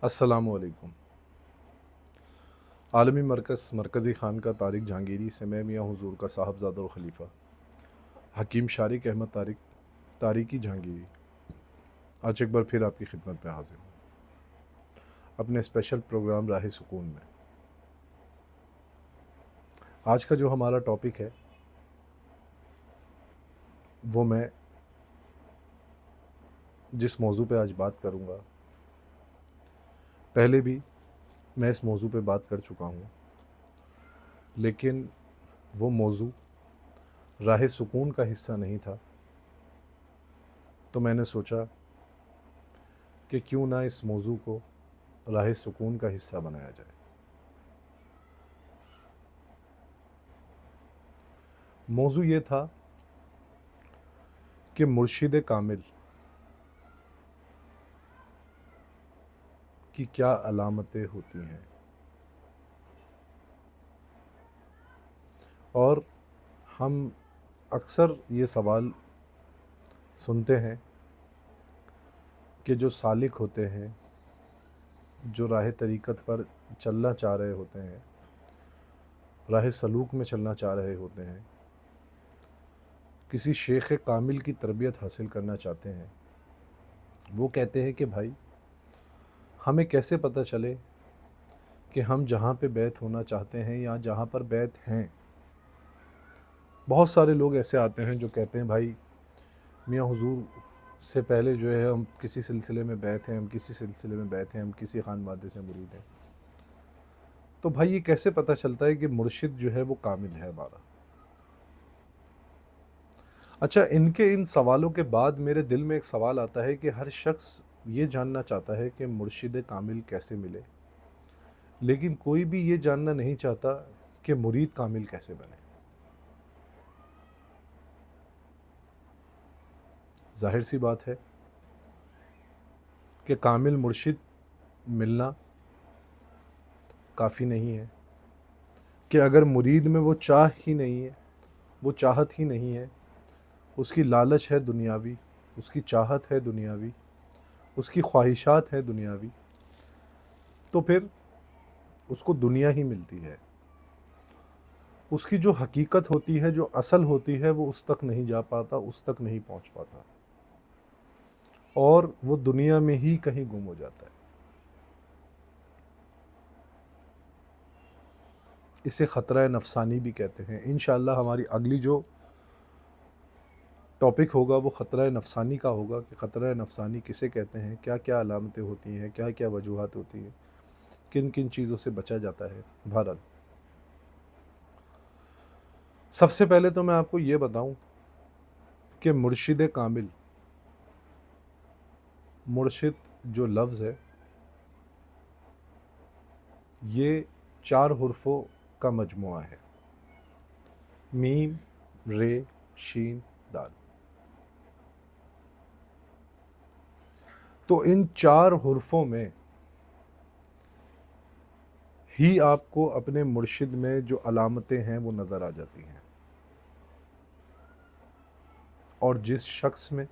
السلام علیکم۔ عالمی مرکزی خانقاہ طارق جہانگیری سے میں میاں حضور کا صاحبزادہ اور خلیفہ حکیم شارق احمد طارقی جہانگیری آج ایک بار پھر آپ کی خدمت میں حاضر ہوں اپنے اسپیشل پروگرام راہ سکون میں۔ آج کا جو ہمارا ٹاپک ہے وہ میں جس موضوع پہ آج بات کروں گا، پہلے بھی میں اس موضوع پہ بات کر چکا ہوں، لیکن وہ موضوع راہ سکون کا حصہ نہیں تھا، تو میں نے سوچا کہ کیوں نہ اس موضوع کو راہ سکون کا حصہ بنایا جائے۔ موضوع یہ تھا کہ مرشد کامل کی کیا علامتیں ہوتی ہیں، اور ہم اکثر یہ سوال سنتے ہیں کہ جو سالک ہوتے ہیں، جو راہ طریقت پر چلنا چاہ رہے ہوتے ہیں، راہ سلوک میں چلنا چاہ رہے ہوتے ہیں، کسی شیخ کامل کی تربیت حاصل کرنا چاہتے ہیں، وہ کہتے ہیں کہ بھائی ہمیں کیسے پتہ چلے کہ ہم جہاں پہ بیعت ہونا چاہتے ہیں یا جہاں پر بیعت ہیں۔ بہت سارے لوگ ایسے آتے ہیں جو کہتے ہیں بھائی میاں حضور سے پہلے جو ہے ہم کسی سلسلے میں بیعت ہیں، ہم کسی سلسلے میں بیعت ہیں، ہم کسی خانوادے سے مرید ہیں۔ تو بھائی یہ کیسے پتہ چلتا ہے کہ مرشد جو ہے وہ کامل ہے ہمارا؟ اچھا، ان سوالوں کے بعد میرے دل میں ایک سوال آتا ہے کہ ہر شخص یہ جاننا چاہتا ہے کہ مرشد کامل کیسے ملے، لیکن کوئی بھی یہ جاننا نہیں چاہتا کہ مرید کامل کیسے بنے۔ ظاہر سی بات ہے کہ کامل مرشد ملنا کافی نہیں ہے، کہ اگر مرید میں وہ چاہت ہی نہیں ہے، اس کی لالچ ہے دنیاوی، اس کی چاہت ہے دنیاوی، اس کی خواہشات ہے دنیاوی، تو پھر اس کو دنیا ہی ملتی ہے۔ اس کی جو حقیقت ہوتی ہے، جو اصل ہوتی ہے، وہ اس تک نہیں جا پاتا، اس تک نہیں پہنچ پاتا، اور وہ دنیا میں ہی کہیں گم ہو جاتا ہے۔ اسے خطرہ نفسانی بھی کہتے ہیں۔ انشاءاللہ ہماری اگلی جو ٹاپک ہوگا وہ خطرہ نفسانی کا ہوگا، کہ خطرہ نفسانی کسے کہتے ہیں، کیا کیا علامتیں ہوتی ہیں، کیا کیا وجوہات ہوتی ہیں، کن کن چیزوں سے بچا جاتا ہے۔ بہرحال سب سے پہلے تو میں آپ کو یہ بتاؤں کہ مرشد کامل، مرشد جو لفظ ہے یہ 4 حرفوں کا مجموعہ ہے: میم، رے، شین، دال۔ تو ان 4 حرفوں میں ہی آپ کو اپنے مرشد میں جو علامتیں ہیں وہ نظر آ جاتی ہیں، اور جس شخص میں،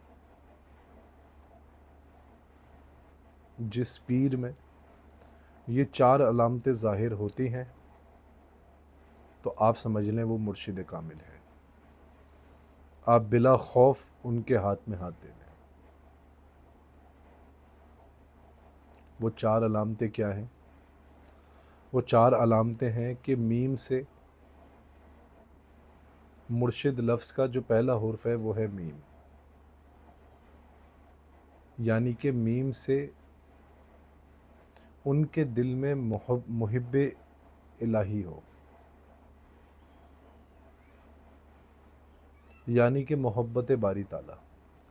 جس پیر میں یہ 4 علامتیں ظاہر ہوتی ہیں تو آپ سمجھ لیں وہ مرشد کامل ہے۔ آپ بلا خوف ان کے ہاتھ میں ہاتھ دے دیں۔ وہ 4 علامتیں کیا ہیں؟ وہ 4 علامتیں ہیں کہ میم سے، مرشد لفظ کا جو پہلا حرف ہے وہ ہے میم، یعنی کہ میم سے ان کے دل میں محب الہی ہو، یعنی کہ محبت باری تعالیٰ،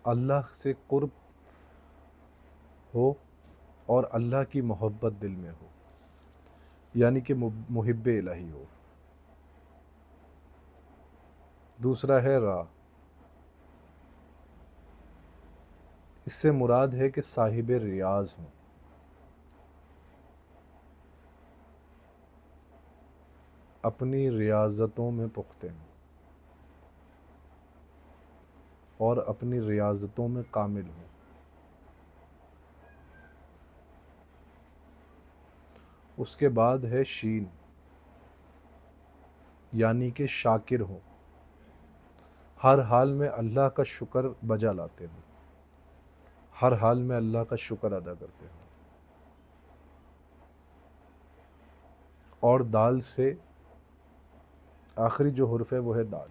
اللہ سے قرب ہو اور اللہ کی محبت دل میں ہو، یعنی کہ محب الہی ہو۔ دوسرا ہے را، اس سے مراد ہے کہ صاحب ریاض ہوں، اپنی ریاضتوں میں پختہ ہوں اور اپنی ریاضتوں میں کامل ہوں۔ اس کے بعد ہے شین، یعنی کہ شاکر ہوں، ہر حال میں اللہ کا شکر بجا لاتے ہوں، ہر حال میں اللہ کا شکر ادا کرتے ہوں۔ اور دال سے آخری جو حرف ہے وہ ہے دال،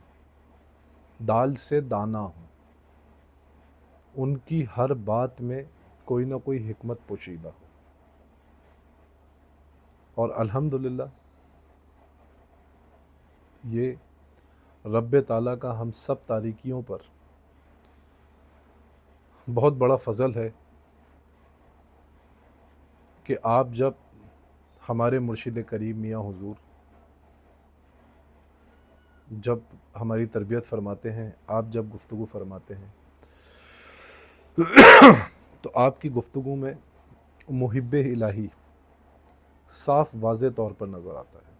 دال سے دانا ہوں، ان کی ہر بات میں کوئی نہ کوئی حکمت پوشیدہ ہو۔ اور الحمدللہ یہ رب تعالیٰ کا ہم سب تاریکیوں پر بہت بڑا فضل ہے کہ آپ جب ہمارے مرشد کریم میاں حضور جب ہماری تربیت فرماتے ہیں، آپ جب گفتگو فرماتے ہیں تو آپ کی گفتگو میں محب الہی صاف واضح طور پر نظر آتا ہے۔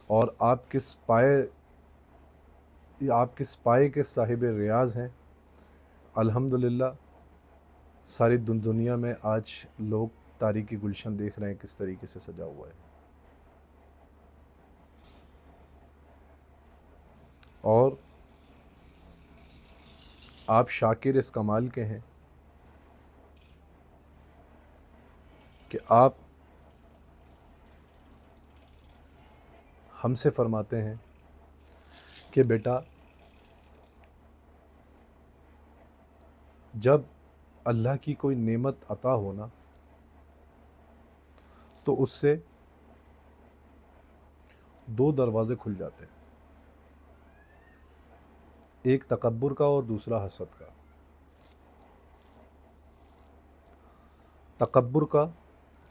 اور آپ کس پائے کے صاحب ریاض ہیں، الحمدللہ ساری دنیا میں آج لوگ تاریکی گلشن دیکھ رہے ہیں کس طریقے سے سجا ہوا ہے۔ اور آپ شاکر اس کمال کے ہیں کہ آپ ہم سے فرماتے ہیں کہ بیٹا جب اللہ کی کوئی نعمت عطا ہونا تو اس سے دو دروازے کھل جاتے ہیں، ایک تکبر کا اور دوسرا حسد کا۔ تکبر کا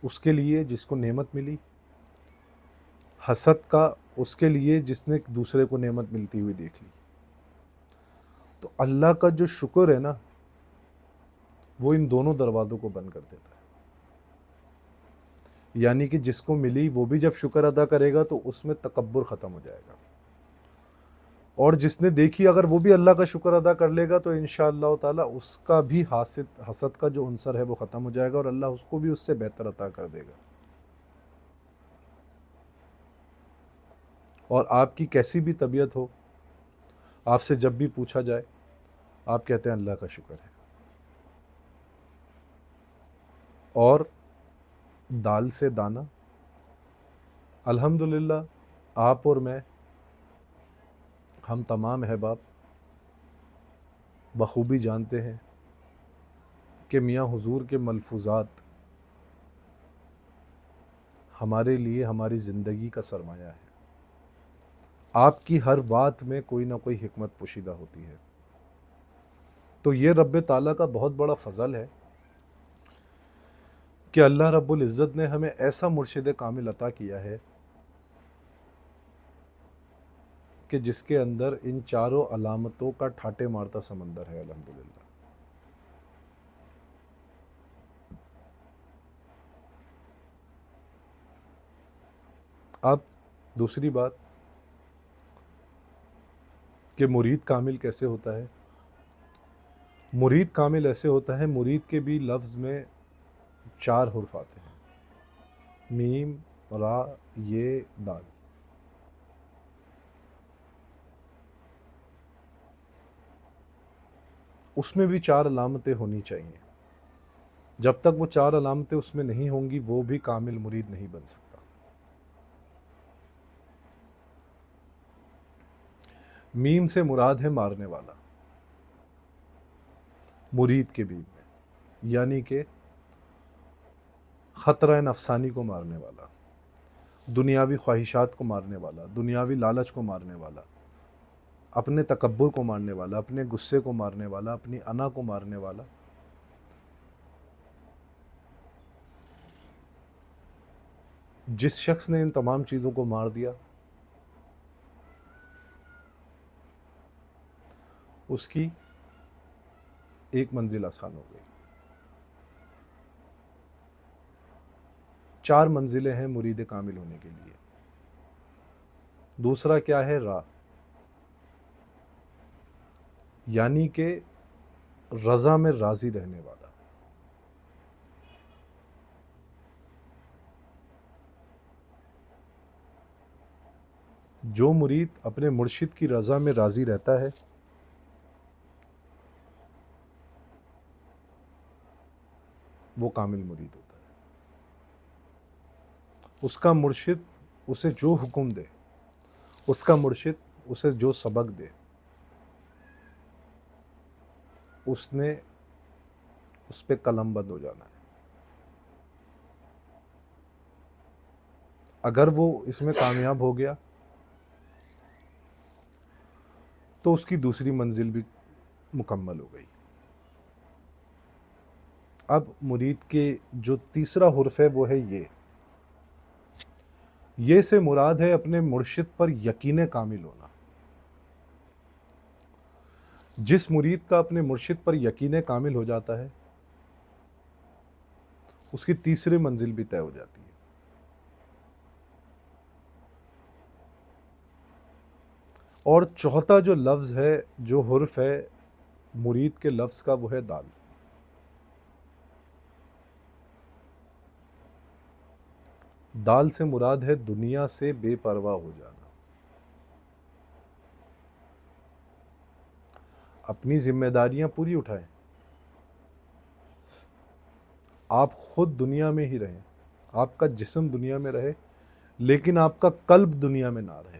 اس کے لیے جس کو نعمت ملی، حسد کا اس کے لیے جس نے دوسرے کو نعمت ملتی ہوئی دیکھ لی۔ تو اللہ کا جو شکر ہے نا وہ ان دونوں دروازوں کو بند کر دیتا ہے، یعنی کہ جس کو ملی وہ بھی جب شکر ادا کرے گا تو اس میں تکبر ختم ہو جائے گا، اور جس نے دیکھی اگر وہ بھی اللہ کا شکر ادا کر لے گا تو انشاءاللہ تعالی اس کا بھی حسد کا جو عنصر ہے وہ ختم ہو جائے گا، اور اللہ اس کو بھی اس سے بہتر عطا کر دے گا۔ اور آپ کی کیسی بھی طبیعت ہو، آپ سے جب بھی پوچھا جائے آپ کہتے ہیں اللہ کا شکر ہے۔ اور دال سے دانا، الحمدللہ آپ اور میں، ہم تمام احباب بخوبی جانتے ہیں کہ میاں حضور کے ملفوظات ہمارے لیے ہماری زندگی کا سرمایہ ہے۔ آپ کی ہر بات میں کوئی نہ کوئی حکمت پوشیدہ ہوتی ہے۔ تو یہ رب تعالیٰ کا بہت بڑا فضل ہے کہ اللہ رب العزت نے ہمیں ایسا مرشد کامل عطا کیا ہے کہ جس کے اندر ان چاروں علامتوں کا ٹھاٹے مارتا سمندر ہے، الحمدللہ۔ اب دوسری بات کہ مرید کامل کیسے ہوتا ہے؟ مرید کامل ایسے ہوتا ہے، مرید کے بھی لفظ میں 4 حرف آتے ہیں، میم، را، یہ، دال۔ اس میں بھی 4 علامتیں ہونی چاہیے، جب تک وہ 4 علامتیں اس میں نہیں ہوں گی وہ بھی کامل مرید نہیں بن سکتا۔ میم سے مراد ہے مارنے والا، مرید کے بیچ میں، یعنی کہ خطرہ نفسانی کو مارنے والا، دنیاوی خواہشات کو مارنے والا، دنیاوی لالچ کو مارنے والا، اپنے تکبر کو مارنے والا، اپنے غصے کو مارنے والا، اپنی انا کو مارنے والا۔ جس شخص نے ان تمام چیزوں کو مار دیا اس کی ایک منزل آسان ہو گئی۔ 4 منزلیں ہیں مرید کامل ہونے کے لیے۔ دوسرا کیا ہے؟ را، یعنی کہ رضا میں راضی رہنے والا، جو مرید اپنے مرشد کی رضا میں راضی رہتا ہے وہ کامل مرید ہوتا ہے. اس کا مرشد اسے جو حکم دے، اس کا مرشد اسے جو سبق دے، اس نے اس پہ قلم بند ہو جانا ہے. اگر وہ اس میں کامیاب ہو گیا تو اس کی دوسری منزل بھی مکمل ہو گئی. اب مرید کے جو تیسرا حرف ہے وہ ہے یہ سے مراد ہے اپنے مرشد پر یقین کامل ہونا. جس مرید کا اپنے مرشد پر یقین کامل ہو جاتا ہے اس کی تیسری منزل بھی طے ہو جاتی ہے. اور چوتھا جو لفظ ہے، جو حرف ہے مرید کے لفظ کا، وہ ہے دال. دال سے مراد ہے دنیا سے بے پرواہ ہو جانا. اپنی ذمہ داریاں پوری اٹھائیں، آپ خود دنیا میں ہی رہیں، آپ کا جسم دنیا میں رہے لیکن آپ کا قلب دنیا میں نہ رہے.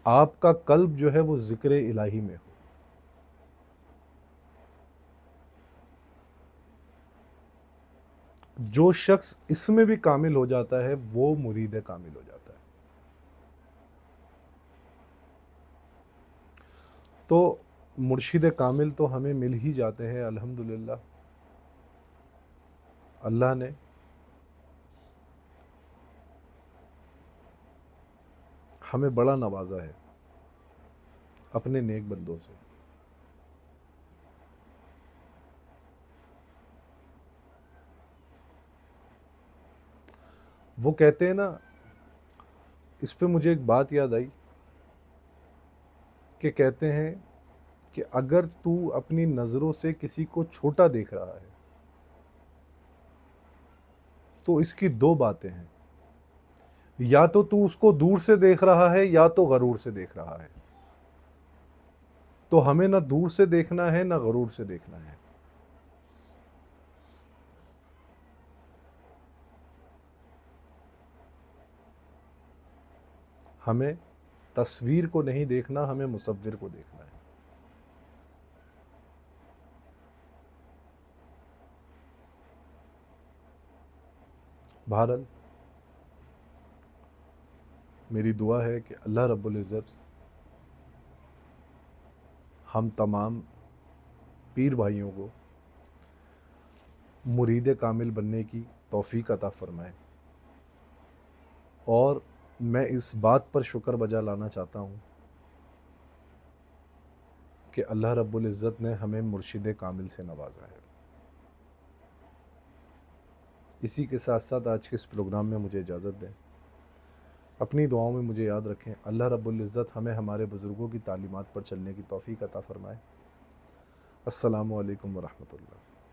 آپ کا قلب جو ہے وہ ذکر الہی میں ہو. جو شخص اس میں بھی کامل ہو جاتا ہے وہ مرید کامل ہو جاتا ہے. تو مرشد کامل تو ہمیں مل ہی جاتے ہیں الحمدللہ. اللہ نے ہمیں بڑا نوازا ہے اپنے نیک بندوں سے. وہ کہتے ہیں نا، اس پہ مجھے ایک بات یاد آئی کہ کہتے ہیں کہ اگر تو اپنی نظروں سے کسی کو چھوٹا دیکھ رہا ہے تو اس کی دو باتیں ہیں، یا تو اس کو دور سے دیکھ رہا ہے یا تو غرور سے دیکھ رہا ہے. تو ہمیں نہ دور سے دیکھنا ہے نہ غرور سے دیکھنا ہے. ہمیں تصویر کو نہیں دیکھنا، ہمیں مصور کو دیکھنا ہے. بہرحال میری دعا ہے کہ اللہ رب العزت ہم تمام پیر بھائیوں کو مرید کامل بننے کی توفیق عطا فرمائے. اور میں اس بات پر شکر بجا لانا چاہتا ہوں کہ اللہ رب العزت نے ہمیں مرشد کامل سے نوازا ہے. اسی کے ساتھ ساتھ آج کے اس پروگرام میں مجھے اجازت دیں. اپنی دعاؤں میں مجھے یاد رکھیں. اللہ رب العزت ہمیں ہمارے بزرگوں کی تعلیمات پر چلنے کی توفیق عطا فرمائے. السلام علیکم ورحمۃ اللہ.